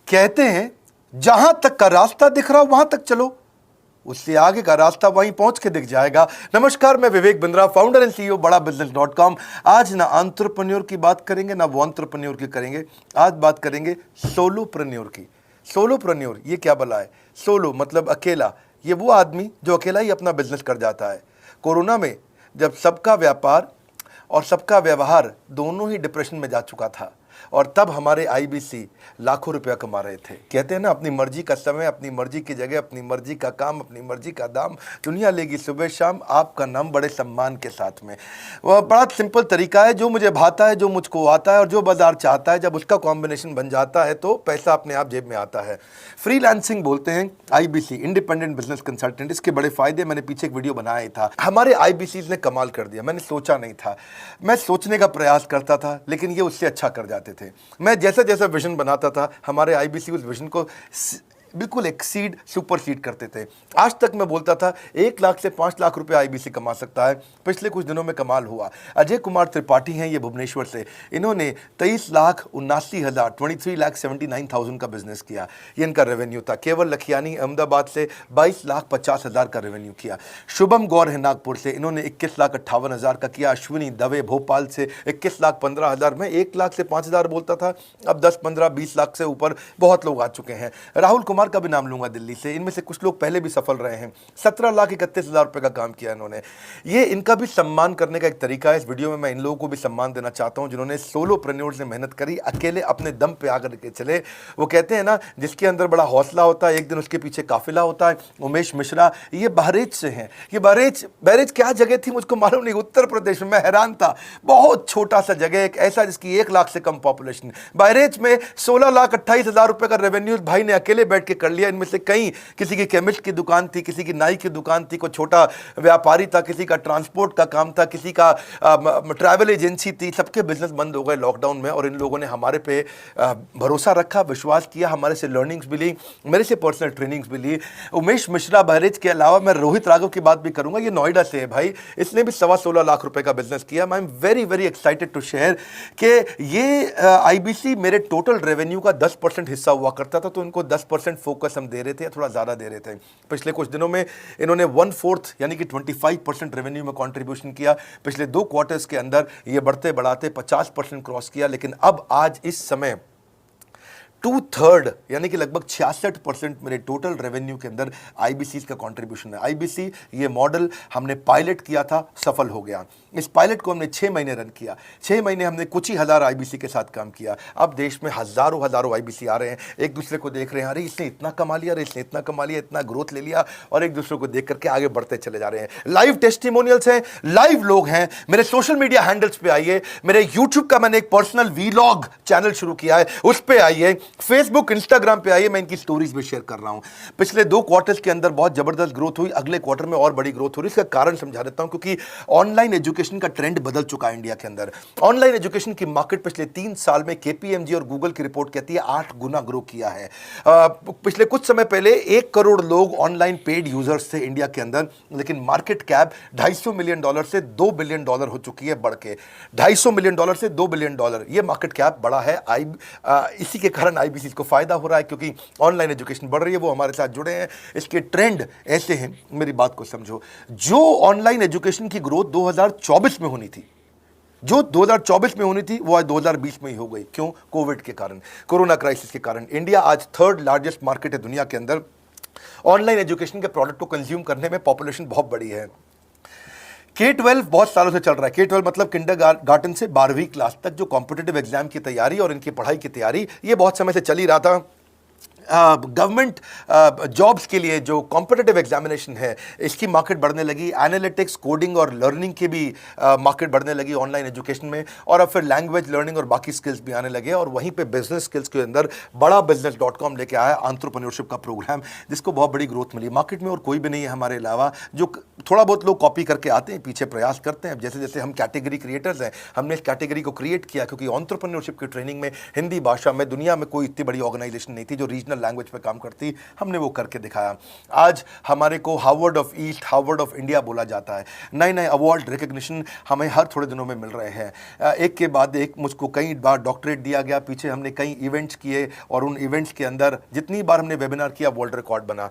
कहते हैं जहां तक का रास्ता दिख रहा हो वहां तक चलो, उससे आगे का रास्ता वहीं पहुंच के दिख जाएगा। नमस्कार, मैं Vivek Bindra, founder and CEO बड़ा बिजनेस.com। आज ना एंटरप्रेन्योर की बात करेंगे ना वो एंटरप्रेन्योर की करेंगे, आज बात करेंगे सोलोप्रेन्योर की। सोलोप्रेन्योर ये क्या भला है? सोलो मतलब अकेला, ये वो आदमी जो अकेला ही अपना बिजनेस कर जाता है। कोरोना में जब सबका व्यापार और सबका व्यवहार दोनों ही डिप्रेशन में जा चुका था, और तब हमारे आईबीसी लाखों रुपया कमा रहे थे। कहते हैं ना, अपनी मर्जी का समय, अपनी मर्जी की जगह, अपनी मर्जी का काम, अपनी मर्जी का दाम, दुनिया लेगी सुबह शाम आपका नाम बड़े सम्मान के साथ में। वह बड़ा सिंपल तरीका है, जो मुझे भाता है, जो मुझको आता है और जो बाजार चाहता है, जब उसका कॉम्बिनेशन बन जाता है तो पैसा अपने आप जेब में आता है। फ्रीलांसिंग बोलते हैं आईबीसी, इंडिपेंडेंट बिजनेस कंसल्टेंट। इसके बड़े फायदे मैंने पीछे एक वीडियो बनाया ही था। हमारे आईबीसी ने कमाल कर दिया, मैंने सोचा नहीं था। मैं सोचने का प्रयास करता था लेकिन ये उससे अच्छा कर जाते थे। मैं जैसा जैसा विजन बनाता था, हमारे आईबीसी उस विजन को बिल्कुल एक्सीड, सुपरसीड करते थे। आज तक मैं बोलता था 1 लाख से 5 लाख रुपए आईबीसी कमा सकता है। पिछले कुछ दिनों में कमाल हुआ। अजय कुमार त्रिपाठी हैं ये भुवनेश्वर से, इन्होंने 23,79,000 23,79,000 का बिजनेस किया। ये इनका रेवेन्यू था। केवल लखियानी अहमदाबाद से 22,50,000 का रेवेन्यू किया। शुभम गौर है नागपुर से, इन्होंने 21,58,000 का किया। अश्विनी दवे भोपाल से 21,15,000। मैं 1 लाख से 5,000 बोलता था, अब 10, 15, 20 लाख से ऊपर बहुत लोग आ चुके हैं। राहुल कुमार का भी नाम लूंगा दिल्ली से, इनमें से कुछ लोग पहले भी सफल रहे हैं। 17,31,000 रुपए का काम किया इन्होंने। ये इनका भी सम्मान करने का एक तरीका है। इस वीडियो में मैं इन लोगों को भी सम्मान देना चाहता हूं जिन्होंने सोलोप्रेन्योर से मेहनत करी, अकेले अपने दम पे आकर के चले। वो कहते हैं ना, जिसके अंदर बड़ा हौसला होता है एक दिन उसके पीछे काफिला होता है। उमेश मिश्रा ये बहरेच से हैं। ये बहरेच क्या जगह थी मुझको मालूम नहीं, उत्तर प्रदेश में। मैं हैरान था, बहुत छोटा सा जगह, एक ऐसा जिसकी 1 लाख से कम पॉपुलेशन। बहरेच में 16,28,000 रुपए का रेवेन्यू भाई ने अकेले बैठ के कर लिया। इनमें से कई, किसी की केमिस्ट की दुकान थी, किसी की नाई की दुकान थी, कोई छोटा व्यापारी था, किसी का ट्रांसपोर्ट का काम था, किसी का ट्रैवल एजेंसी थी। सबके बिजनेस बंद हो गए लॉकडाउन में, और इन लोगों ने हमारे पे भरोसा रखा, विश्वास किया, हमारे से लर्निंग्स भी ली, मेरे से पर्सनल ट्रेनिंग्स भी ली। उमेश मिश्रा बहरेच के अलावा मैं रोहित राघव की बात भी करूंगा, ये नोएडा से है भाई, इसने भी 16.25 लाख रुपए का बिजनेस किया। I am very very excited to share कि ये आईबीसी मेरे टोटल रेवेन्यू का 10% हिस्सा हुआ करता था, तो इनको 10% फोकस हम दे रहे थे, थोड़ा ज़्यादा दे रहे थे। पिछले कुछ दिनों में इन्होंने 1/4 यानी कि 25% रेवेन्यू में कंट्रीब्यूशन किया। पिछले 2 क्वार्टर्स के अंदर ये बढ़ते बढ़ाते 50% क्रॉस किया। लेकिन अब आज इस समय 2/3 यानी कि लगभग 66% मेरे टोटल रेवेन्यू के अंदर आईबीसी का कंट्रीब्यूशन है। आईबीसी ये मॉडल हमने पायलट किया था, सफल हो गया। इस पायलट को हमने 6 महीने रन किया। 6 महीने हमने कुछ ही हज़ार आईबीसी के साथ काम किया। अब देश में हज़ारों आईबीसी आ रहे हैं, एक दूसरे को देख रहे हैं, अरे इसने इतना कमा लिया, अरे इसने इतना कमा लिया, इतना ग्रोथ ले लिया, और एक दूसरे को देख करके आगे बढ़ते चले जा रहे हैं। लाइव टेस्टिमोनियल्स हैं, लाइव लोग हैं। मेरे सोशल मीडिया हैंडल्स पे आइए, मेरे यूट्यूब का मैंने एक पर्सनल वीलॉग चैनल शुरू किया है, उस पर आइए, फेसबुक इंस्टाग्राम पे आइए, मैं इनकी स्टोरीज भी शेयर कर रहा हूं। पिछले 2 क्वार्टर्स के अंदर बहुत जबरदस्त ग्रोथ हुई, अगले क्वार्टर में और बड़ी ग्रोथ हो रही है। इसका कारण समझा देता हूं, क्योंकि ऑनलाइन एजुकेशन का ट्रेंड बदल चुका है इंडिया के अंदर। ऑनलाइन एजुकेशन की मार्केट पिछले 3 साल में केपीएमजी और गूगल की रिपोर्ट कहती है 8 गुना ग्रो किया है। पिछले कुछ समय पहले 1 करोड़ लोग ऑनलाइन पेड यूजर्स थे इंडिया के अंदर, लेकिन मार्केट कैप $250 मिलियन से $2 बिलियन हो चुकी है, बढ़ के $250 मिलियन से $2 बिलियन। ये मार्केट कैप बड़ा है। इसी के कारण आईबीसी को फायदा हो रहा है, क्योंकि ऑनलाइन एजुकेशन बढ़ रही है, वो हमारे साथ जुड़े हैं। इसके ट्रेंड ऐसे हैं, मेरी बात को समझो। जो ऑनलाइन एजुकेशन की ग्रोथ 2024 में होनी थी, जो 2024 में होनी थी, वो आज 2020 में ही हो गई। क्यों? कोविड के कारण, कोरोना क्राइसिस के कारण। इंडिया आज 3rd लार्जेस्ट मार्केट है दुनिया के अंदर। ऑनलाइन एजुकेशन के प्रोडक्ट को कंज्यूम करने में पॉपुलेशन बहुत बड़ी है। K-12 बहुत सालों से चल रहा है। K-12 मतलब किंडरगार्टन से 12वीं क्लास तक जो कॉम्पिटिटिव एग्जाम की तैयारी और इनकी पढ़ाई की तैयारी, ये बहुत समय से चल ही रहा था। गवर्नमेंट जॉब्स के लिए जो कॉम्पिटिटिव एग्जामिनेशन है, इसकी मार्केट बढ़ने लगी। एनालिटिक्स, कोडिंग और लर्निंग की भी मार्केट बढ़ने लगी ऑनलाइन एजुकेशन में। और अब फिर लैंग्वेज लर्निंग और बाकी स्किल्स भी आने लगे। और वहीं पे बिजनेस स्किल्स के अंदर बड़ा बिजनेस.com लेके आया एंटरप्रेन्योरशिप का प्रोग्राम, जिसको बहुत बड़ी ग्रोथ मिली मार्केट में। और कोई भी नहीं है हमारे अलावा, जो थोड़ा बहुत लोग कॉपी करके आते हैं, पीछे प्रयास करते हैं। जैसे जैसे हम कैटेगरी क्रिएटर्स हैं, हमने इस कैटेगरी को क्रिएट किया, क्योंकि एंटरप्रेन्योरशिप की ट्रेनिंग में हिंदी भाषा में दुनिया में कोई इतनी बड़ी ऑर्गेनाइजेशन नहीं थी जो रीजनल नेचुरल लैंग्वेज पे काम करती, हमने वो करके दिखाया। आज हमारे को Harvard of east, Harvard of India बोला जाता है। नए नए अवार्ड रिकग्निशन हमें हर थोड़े दिनों में मिल रहे हैं। एक के बाद एक मुझको कई बार डॉक्टरेट दिया गया। पीछे हमने कई इवेंट्स किए और उन इवेंट्स के अंदर जितनी बार हमने वेबिनार किया वर्ल्ड रिकॉर्ड बना।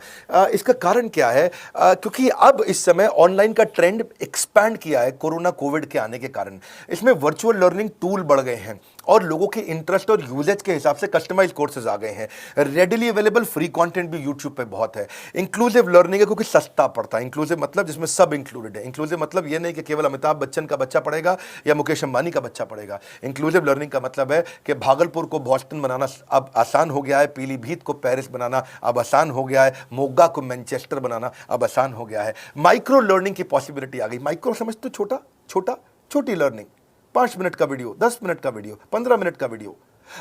इसका कारण क्या है? क्योंकि अब इस समय ऑनलाइन का ट्रेंड एक्सपैंड किया है कोरोना कोविड के आने के कारण। इसमें वर्चुअल लर्निंग टूल बढ़ गए हैं और लोगों के इंटरेस्ट और यूजेज के हिसाब से कस्टमाइज कोर्सेज आ गए हैं। रेडिली अवेलेबल फ्री कंटेंट भी यूट्यूब पे बहुत है। इंक्लूसिव लर्निंग है क्योंकि सस्ता पड़ता है। इंक्लूसिव मतलब जिसमें सब इंक्लूडेड है। इंक्लूसिव मतलब ये नहीं कि केवल अमिताभ बच्चन का बच्चा पढ़ेगा या मुकेश अंबानी का बच्चा पढ़ेगा। इंक्लूसिव लर्निंग का मतलब है कि भागलपुर को बॉस्टन बनाना अब आसान हो गया है, पीलीभीत को पेरिस बनाना अब आसान हो गया है, मोगा को मैनचेस्टर बनाना अब आसान हो गया है। माइक्रो लर्निंग की पॉसिबिलिटी आ गई। माइक्रो समझ तो छोटा छोटा, छोटी लर्निंग, 5 मिनट का वीडियो, 10 मिनट का वीडियो, 15 मिनट का वीडियो।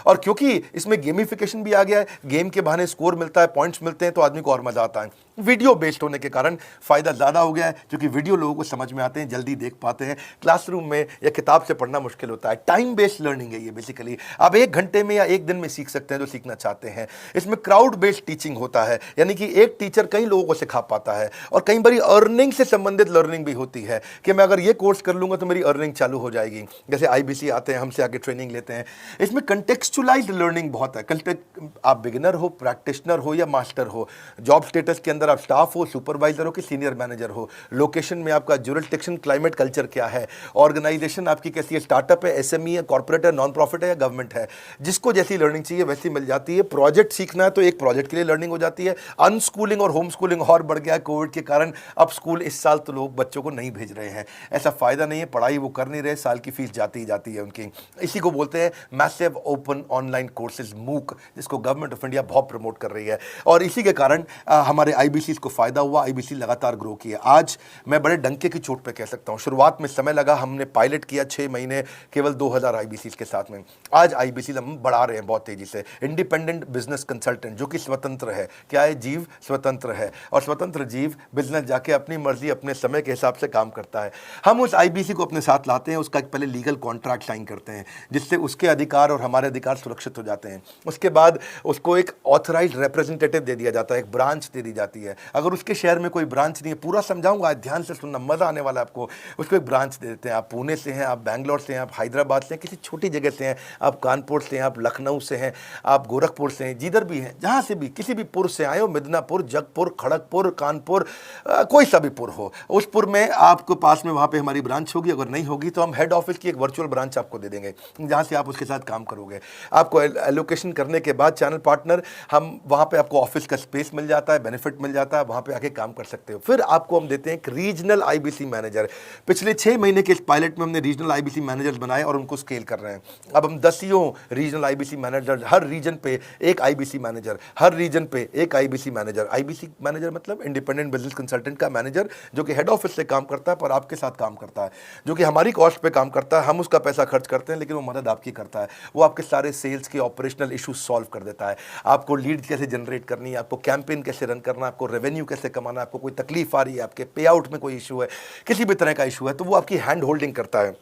और क्योंकि इसमें गेमिफिकेशन भी आ गया है, गेम के बहाने स्कोर मिलता है, पॉइंट्स मिलते हैं, तो आदमी को और मजा आता है। वीडियो बेस्ड होने के कारण फायदा ज्यादा हो गया है, क्योंकि वीडियो लोगों को समझ में आते हैं, जल्दी देख पाते हैं। क्लासरूम में या किताब से पढ़ना मुश्किल होता है। टाइम बेस्ड लर्निंग है ये बेसिकली। आप 1 घंटे में या 1 दिन में सीख सकते हैं जो सीखना चाहते हैं। इसमें क्राउड बेस्ड टीचिंग होता है, यानी कि एक टीचर कई लोगों को सिखा पाता है। और कई बार अर्निंग से संबंधित लर्निंग भी होती है कि मैं अगर ये कोर्स कर लूंगा तो मेरी अर्निंग चालू हो जाएगी। जैसे IBC आते हैं, हमसे आगे ट्रेनिंग लेते हैं। इसमें कंटेक्चुअलाइज्ड लर्निंग बहुत है। आप बिगिनर हो, प्रैक्टिशनर हो या मास्टर हो, जॉब स्टेटस के अंदर आप स्टाफ हो, सुपरवाइजर हो कि सीनियर मैनेजर हो, लोकेशन में आपका जुरिस्डिक्शन, क्लाइमेट, कल्चर क्या है, ऑर्गेनाइजेशन आपकी कैसी है, स्टार्टअप है, SME है, कॉर्पोरेट है, नॉन प्रॉफिट है या गवर्नमेंट है। जिसको जैसी लर्निंग चाहिए वैसी मिल जाती है। प्रोजेक्ट सीखना है तो एक प्रोजेक्ट के लिए लर्निंग हो जाती है। अनस्कूलिंग और होम स्कूलिंग और बढ़ गया है कोविड के कारण। अब स्कूल इस साल तो लोग बच्चों को नहीं भेज रहे हैं। ऐसा फायदा नहीं है, पढ़ाई वो कर नहीं रहे, साल की फीस जाती ही जाती है उनकी। इसी को बोलते हैं massive open online courses, MOOC, जिसको गवर्नमेंट ऑफ इंडिया बहुत प्रमोट कर रही है। और इसी के कारण हमारे IBC को फायदा हुआ। IBC लगातार ग्रो किया। आज मैं बड़े डंके की चोट पे कह सकता हूं, शुरुआत में समय लगा, हमने पायलट किया 6 महीने केवल 2000 IBC के साथ में। आज IBC हम बढ़ा रहे हैं बहुत तेजी से। इंडिपेंडेंट बिजनेस कंसल्टेंट, जो कि स्वतंत्र है। क्या है? जीव स्वतंत्र है। और स्वतंत्र जीव बिजनेस जाके अपनी मर्जी, अपने समय के हिसाब से काम करता है। हम उस IBC को अपने साथ लाते हैं, उसका पहले लीगल कॉन्ट्रैक्ट साइन करते हैं, जिससे उसके अधिकार और हमारे अधिकार सुरक्षित हो जाते हैं। उसके बाद उसको एक ऑथराइज्ड रिप्रेजेंटेटिव दे दिया जाता है, एक ब्रांच दे दी जाती है। अगर उसके शहर में कोई ब्रांच नहीं है, पूरा समझाऊंगा, ध्यान से सुनना, मजा आने वाला है आपको। उसको एक ब्रांच दे देते हैं। आप पुणे से हैं, आप बैंगलोर से हैं, आप हैदराबाद से हैं, किसी छोटी जगह से हैं, आप कानपुर से हैं, आप लखनऊ से हैं, आप गोरखपुर से हैं, जिधर भी हैं, जहां से भी, किसी भी पुर से आए हो, मिदनापुर, जगपुर, खड़गपुर, कानपुर, कोई सा भी पुर हो, उस पुर में आपको पास में वहां पे हमारी ब्रांच होगी। अगर नहीं होगी तो हम हेड ऑफिस की एक वर्चुअल ब्रांच आपको दे देंगे, जहां से आप उसके साथ काम करोगे। आपको एलोकेशन करने के बाद चैनल पार्टनर, हम वहां पे आपको ऑफिस का स्पेस मिल जाता है, बेनिफिट मिल जाता है, वहां पे आके काम कर सकते हो। फिर आपको हम देते हैं एक रीजनल IBC मैनेजर। पिछले 6 महीने के इस पायलट में हमने रीजनल IBC मैनेजर्स बनाए और उनको स्केल कर रहे हैं। अब हम 10 रीजनल IBC मैनेजर, हर रीजन पे एक IBC मैनेजर, हर रीजन पे एक IBC मैनेजर। IBC मैनेजर मतलब इंडिपेंडेंट बिजनेस कंसल्टेंट का मैनेजर, जो कि हेड ऑफिस से काम करता है पर आपके साथ काम करता है, जो कि हमारी कॉस्ट पे काम करता है। हम उसका पैसा खर्च करते हैं, लेकिन वो मदद आपकी करता है। वो आपके सारे सेल्स के ऑपरेशनल इशू सॉल्व कर देता है। आपको लीड कैसे जनरेट करनी है, आपको कैंपेन कैसे रन करना है, आपको रेवेन्यू कैसे कमाना है, आपको कोई तकलीफ आ रही है, आपके पे आउट में कोई इशू है, किसी भी तरह का इशू है, तो वो आपकी हैंड होल्डिंग करता है।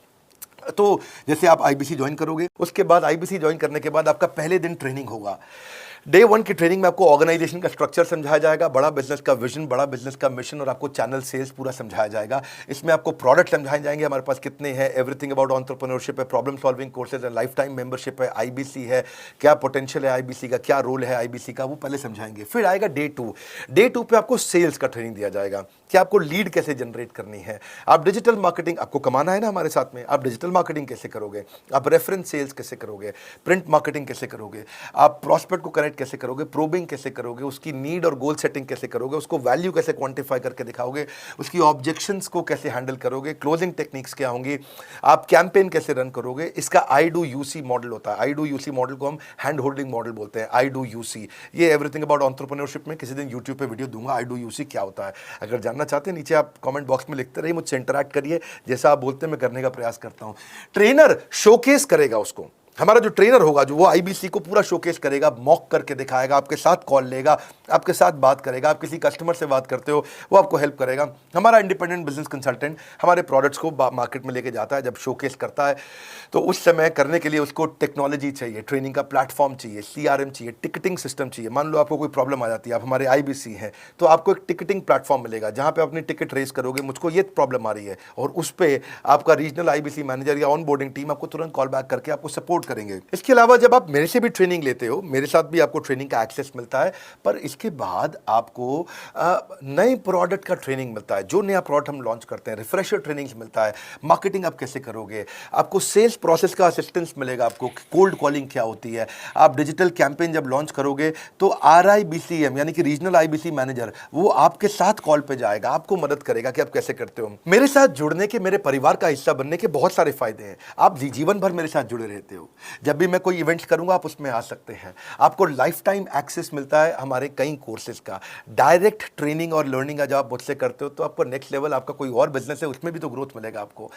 तो जैसे आप IBC ज्वाइन करोगे, उसके बाद IBC ज्वाइन करने के बाद आपका पहले दिन ट्रेनिंग होगा। डे 1 की ट्रेनिंग में आपको ऑर्गेनाइजेशन का स्ट्रक्चर समझाया जाएगा, बड़ा बिजनेस का विजन, बड़ा बिजनेस का मिशन, और आपको चैनल सेल्स पूरा समझाया जाएगा। इसमें आपको प्रोडक्ट समझाए जाएंगे, हमारे पास कितने हैं, एवरीथिंग अबाउट एंटरप्रेन्योरशिप है, प्रॉब्लम सॉल्विंग कोर्सेज है, लाइफ टाइम मेंबरशिप है, IBC है, क्या पोटेंशियल है IBC का, क्या रोल है IBC का, वो पहले समझाएंगे। फिर आएगा डे 2। डे 2 पे आपको सेल्स का ट्रेनिंग दिया जाएगा कि आपको लीड कैसे जनरेट करनी है। आप डिजिटल मार्केटिंग, आपको कमाना है ना हमारे साथ में, आप डिजिटल मार्केटिंग कैसे करोगे, आप रेफरेंस सेल्स कैसे करोगे, प्रिंट मार्केटिंग कैसे करोगे, आप प्रॉस्पेक्ट को कनेक्ट कैसे करोगे, प्रोबिंग कैसे करोगे, उसकी नीड और गोल सेटिंग कैसे करोगे, उसको वैल्यू कैसे क्वांटिफाई करके दिखाओगे, उसकी ऑब्जेक्शंस को कैसे हैंडल करोगे, क्लोजिंग टेक्निक्स क्या होंगी, आप कैंपेन कैसे रन करोगे। इसका I do UC मॉडल होता है। I do UC मॉडल को हम हैंड होल्डिंग मॉडल बोलते हैं। I do UC, ये एवरीथिंग अबाउट एंटरप्रेन्योरशिप में किसी दिन यूट्यूब पे वीडियो दूंगा, I do UC क्या होता है। अगर जानना चाहते हैं, नीचे आप कमेंट बॉक्स में लिखते रहिए, मुझसे इंटरैक्ट करिए, जैसा आप बोलते हैं मैं करने का प्रयास करता हूं। ट्रेनर शोकेस करेगा उसको हमारा जो ट्रेनर होगा जो वो आईबीसी को पूरा शोकेस करेगा, मॉक करके दिखाएगा, आपके साथ कॉल लेगा, आपके साथ बात करेगा, आप किसी कस्टमर से बात करते हो वो आपको हेल्प करेगा। हमारा इंडिपेंडेंट बिजनेस कंसल्टेंट हमारे प्रोडक्ट्स को मार्केट में लेके जाता है, जब शोकेस करता है तो उस समय करने के लिए उसको टेक्नोलॉजी चाहिए, ट्रेनिंग का प्लेटफॉर्म चाहिए, सीआरएम चाहिए, टिकटिंग सिस्टम चाहिए। मान लो आपको कोई प्रॉब्लम आ जाती है, आप हमारे आईबीसी हैं, तो आपको एक टिकटिंग प्लेटफॉर्म मिलेगा जहां पे अपनी टिकट रेस करोगे, मुझको ये प्रॉब्लम आ रही है, और उस पर आपका रीजनल आईबीसी मैनेजर या ऑन बोर्डिंग टीम आपको तुरंत कॉल बैक करके आपको सपोर्ट करेंगे। इसके अलावा जब आप मेरे से भी ट्रेनिंग लेते हो, मेरे साथ भी आपको ट्रेनिंग का एक्सेस मिलता है, पर इसके बाद आपको नए प्रोडक्ट का ट्रेनिंग मिलता है। जो नया प्रोडक्ट हम लॉन्च करते हैं, रिफ्रेशर ट्रेनिंग्स मिलता है, मार्केटिंग आप कैसे करोगे, आपको सेल्स प्रोसेस का असिस्टेंस मिलेगा, आपको कोल्ड कॉलिंग क्या होती है, आप डिजिटल कैंपेन जब लॉन्च करोगे तो आरआईबीसीएम यानी कि रीजनल आईबीसी मैनेजर वो आपके साथ कॉल पे जाएगा, आपको मदद करेगा कि आप कैसे करते हो। मेरे साथ जुड़ने के, मेरे परिवार का हिस्सा बनने के बहुत सारे फायदे हैं। आप जीवन भर मेरे साथ जुड़े रहते हो, जब भी मैं कोई इवेंट्स करूंगा आप उसमें आ सकते हैं, आपको लाइफ टाइम एक्सेस मिलता है हमारे कई कोर्सेज का, डायरेक्ट ट्रेनिंग और लर्निंग जब आप मुझसे करते हो तो आपको नेक्स्ट लेवल, आपका कोई और बिजनेस है उसमें भी तो ग्रोथ मिलेगा आपको।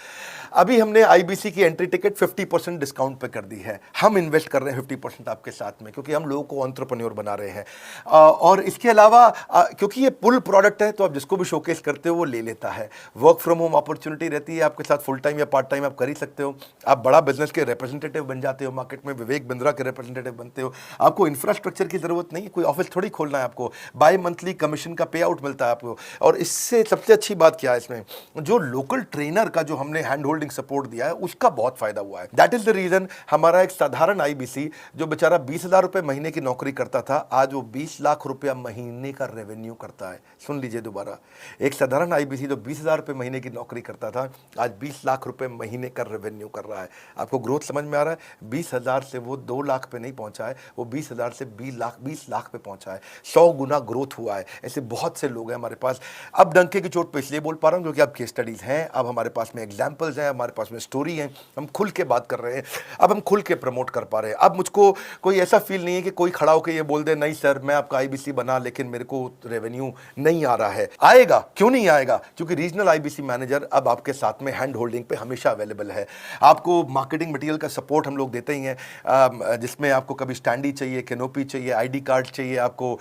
अभी हमने आईबीसी की एंट्री टिकट 50% डिस्काउंट पे कर दी है, हम इन्वेस्ट कर रहे हैं 50% आपके साथ में, क्योंकि हम लोगों को एंटरप्रेन्योर बना रहे हैं। और इसके अलावा क्योंकि ये पुल प्रोडक्ट है तो आप जिसको भी शोकेस करते हो वो ले लेता है। वर्क फ्रॉम होम अपॉर्चुनिटी रहती है आपके साथ, फुल टाइम या पार्ट टाइम आप कर ही सकते हो। आप बड़ा बिजनेस के रिप्रेजेंटेटिव बन जाते हो, मार्केट में विवेक बिंद्रा के रिप्रेजेंटेटिव बनते हो। आपको इंफ्रास्ट्रक्चर की जरूरत नहीं है, कोई ऑफिस थोड़ी खोलना है आपको, बाय मंथली कमीशन का पे आउट मिलता है आपको। और इससे सबसे अच्छी बात क्या है, इसमें जो लोकल ट्रेनर का जो हमने हैंड होल्डिंग सपोर्ट दिया है उसका बहुत फायदा हुआ है। दैट इज द रीजन हमारा एक साधारण आईबीसी जो बेचारा 20,000 रुपए महीने की नौकरी करता था, आज वो 20 लाख रुपया महीने का रेवेन्यू करता है। सुन लीजिए दोबारा, एक साधारण आईबीसी जो 20,000 रुपए महीने की नौकरी करता था, आज 20 लाख रुपए महीने का रेवेन्यू कर रहा है। आपको ग्रोथ समझ में आ रहा है? 20,000 से वो 2 लाख पे नहीं पहुंचा है, वो 20,000 से 20 लाख पे पहुंचा है। 100 गुना ग्रोथ हुआ है। ऐसे बहुत से लोग हैं हमारे पास। अब डंके की चोट पे इसलिए बोल पा रहा हूं क्योंकि अब केस स्टडीज हैं, अब हमारे पास में एग्जाम्पल्स हैं, हमारे पास में स्टोरी है, हम खुल के बात कर रहे हैं, अब हम खुल के प्रमोट कर पा रहे हैं। अब मुझको कोई ऐसा फील नहीं है कि कोई खड़ा होकर ये बोल दे नहीं सर मैं आपका आईबीसी बना लेकिन मेरे को रेवेन्यू नहीं आ रहा है। आएगा, क्यों नहीं आएगा? क्योंकि रीजनल आईबीसी मैनेजर अब आपके साथ में हैंड होल्डिंग पे हमेशा अवेलेबल है। आपको मार्केटिंग मटेरियल का सपोर्ट हम लोग देते ही हैं, जिसमें आपको कभी स्टैंडी चाहिए, कैनोपी चाहिए, आईडी कार्ड चाहिए, आपको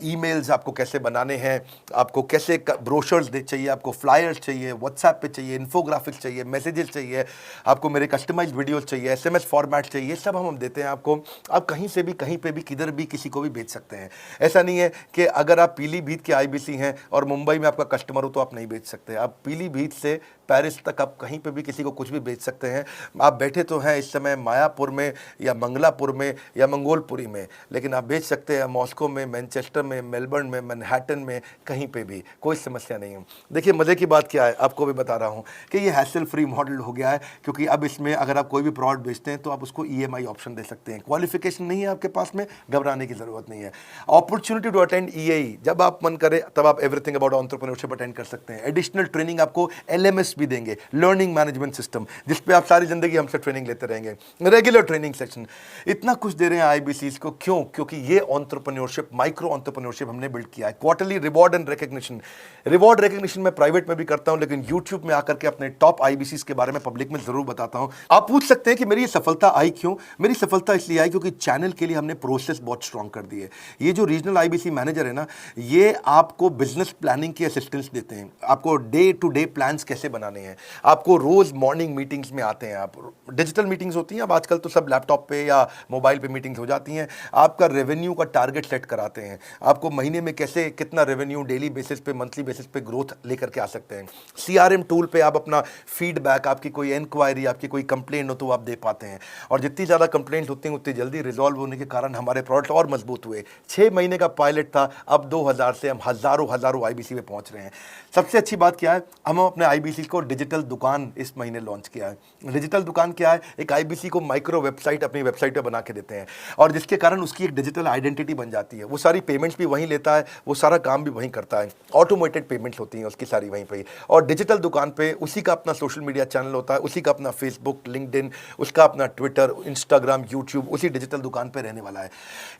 ईमेल्स आपको कैसे बनाने हैं, आपको कैसे ब्रोशर्स चाहिए, आपको फ्लायर्स चाहिए, व्हाट्सएप पे चाहिए, इन्फोग्राफिक्स चाहिए, मैसेजेस चाहिए, आपको मेरे कस्टमाइज्ड वीडियोस चाहिए, एसएमएस फॉर्मेट चाहिए, सब हम देते हैं आपको। आप कहीं से भी, कहीं पे भी, किधर भी, किसी को भी बेच सकते हैं। ऐसा नहीं है कि अगर आप पीलीभीत के आईबीसी हैं और मुंबई में आपका कस्टमर हो तो आप नहीं बेच सकते। आप पीलीभीत से पेरिस तक आप कहीं पे भी किसी को कुछ भी बेच सकते हैं। आप बैठे तो हैं इस समय मायापुर में या मंगलापुर में या मंगोलपुरी में, लेकिन आप बेच सकते हैं मॉस्को में, मैनचेस्टर में, मेलबर्न में, मैनहट्टन में, कहीं पे भी, कोई समस्या नहीं है। देखिए मज़े की बात क्या है, आपको भी बता रहा हूँ कि ये हैसल फ्री मॉडल हो गया है, क्योंकि अब इसमें अगर आप कोई भी प्रोडक्ट बेचते हैं तो आप उसको ईएमआई ऑप्शन दे सकते हैं। क्वालिफिकेशन नहीं है आपके पास में, घबराने की ज़रूरत नहीं है। अपॉर्चुनिटी टू अटेंड ईएई, जब आप मन करे तब आप एवरीथिंग अबाउट एंटरप्रेन्योरशिप अटेंड कर सकते हैं। एडिशनल ट्रेनिंग आपको एलएमएस भी देंगे, लर्निंग मैनेजमेंट सिस्टम, जिस पे आप सारी जिंदगी हमसे ट्रेनिंग लेते रहेंगे, रेगुलर ट्रेनिंग सेक्शन, इतना कुछ दे रहे हैं आईबीसीज को। क्यों? क्योंकि ये एंटरप्रेन्योरशिप, माइक्रो एंटरप्रेन्योरशिप हमने बिल्ड किया है। Quarterly reward and recognition, reward recognition मैं प्राइवेट में भी करता हूं, लेकिन यूट्यूब में आकर के अपने टॉप आईबीसीज के बारे में पब्लिक में जरूर बताता हूं। आप पूछ सकते हैं कि मेरी ये सफलता आई क्यों? मेरी सफलता इसलिए आई क्योंकि चैनल के लिए हमने प्रोसेस बहुत स्ट्रांग कर दी है। ये जो रीजनल आईबीसी मैनेजर है ना, ये आपको बिजनेस प्लानिंग की असिस्टेंस देते हैं, आपको डे टू डे प्लान्स कैसे बनाने हैं, आपको रोज मॉर्निंग मीटिंग्स में आते हैं। आप डिजिटल मीटिंग्स होती हैं, अब आजकल तो सब लैपटॉप पे या मोबाइल पे मीटिंग्स हो जाती हैं। आपका रेवेन्यू का टारगेट सेट कराते हैं, आपको महीने में कैसे कितना रेवेन्यू डेली बेसिस पे, मंथली बेसिस पे ग्रोथ लेकर के आ सकते हैं। सीआरएम टूल पे आप अपना फीडबैक, आपकी कोई इंक्वायरी, आपकी कोई कंप्लेंट हो तो आप दे पाते हैं, और जितनी ज़्यादा कंप्लेंट होती हैं उतनी जल्दी रिजॉल्व होने के कारण हमारे प्रोडक्ट और मजबूत हुए। 6 महीने का पायलट था, अब 2000 से हम हज़ारों आईबीसी में पहुंच रहे हैं। सबसे अच्छी बात क्या है, हम अपने आईबीसी को डिजिटल दुकान इस महीने लॉन्च किया है। डिजिटल दुकान क्या है? एक आईबीसी को माइक्रो वेबसाइट अपनी वेबसाइट पे बना के देते हैं, और जिसके कारण उसकी एक डिजिटल आइडेंटिटी बन जाती है। वो सारी पेमेंट्स भी वहीं लेता है, वो सारा काम भी वहीं करता है, ऑटोमेटेड पेमेंट्स होती हैं उसकी सारी वहीं पे। और डिजिटल दुकान पे उसी का अपना सोशल मीडिया चैनल होता है, उसी का अपना फेसबुक, लिंक्डइन, उसका अपना ट्विटर, इंस्टाग्राम, यूट्यूब उसी डिजिटल दुकान पे रहने वाला है।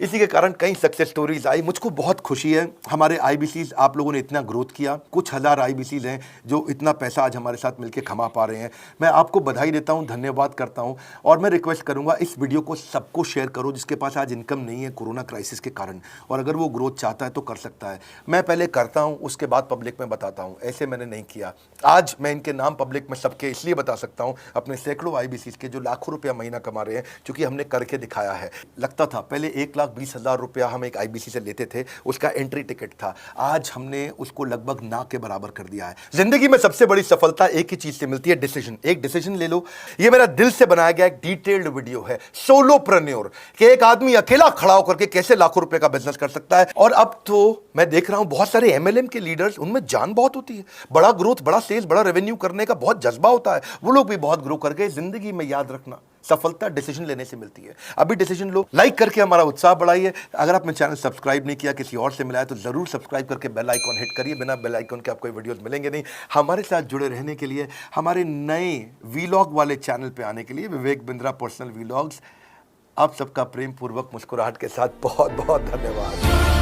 इसी के कारण कई सक्सेस स्टोरीज आई। मुझको बहुत खुशी है, हमारे आईबीसीज, आप लोगों ने इतना ग्रोथ किया। कुछ हज़ार आईबीसीज हैं जो इतना पैसा आज हमारे हमारे साथ मिलकर कमा पा रहे हैं। मैं आपको बधाई देता हूं, धन्यवाद करता हूं और मैं रिक्वेस्ट करूंगा इस वीडियो को सबको शेयर करो जिसके पास आज इनकम नहीं है कोरोना क्राइसिस के कारण, और अगर वो ग्रोथ चाहता है तो कर सकता है। मैं पहले करता हूं, उसके बाद पब्लिक में बताता हूं, ऐसे मैंने नहीं किया। आज मैं इनके नाम पब्लिक में सबके इसलिए बता सकता हूं, अपने सैकड़ों IBCs के जो लाखों रुपया महीना कमा रहे हैं, क्योंकि हमने करके दिखाया है। लगता था पहले 1,20,000 रुपया हम एक IBC से लेते थे, उसका एंट्री टिकट था, आज हमने उसको लगभग ना के बराबर कर दिया है। जिंदगी में सबसे बड़ी सफलता एक ही चीज से मिलती है, डिसीजन। एक डिसीजन ले लो। ये मेरा दिल से बनाया गया एक डिटेल्ड वीडियो है, सोलोप्रेन्योर, कि एक आदमी अकेला खड़ा होकर के कैसे लाखों रुपए का बिजनेस कर सकता है। और अब तो मैं देख रहा हूं बहुत सारे MLM के लीडर्स, उनमें जान बहुत होती है, बड़ा ग्रोथ, बड़ा सेल्स, बड़ा रेवेन्यू करने का बहुत जज्बा होता है, वो लोग भी बहुत ग्रो कर गए। जिंदगी में याद रखना, सफलता डिसीजन लेने से मिलती है। अभी डिसीजन लो, लाइक करके हमारा उत्साह बढ़ाइए। अगर आपने चैनल सब्सक्राइब नहीं किया, किसी और से मिला है, तो जरूर सब्सक्राइब करके बेल आइकॉन हिट करिए। बिना बेल आइकॉन के आपको वीडियोस मिलेंगे नहीं। हमारे साथ जुड़े रहने के लिए, हमारे नए वीलॉग वाले चैनल पे आने के लिए, विवेक बिंद्रा पर्सनल वीलॉग्स, आप सबका प्रेम पूर्वक मुस्कुराहट के साथ बहुत बहुत धन्यवाद।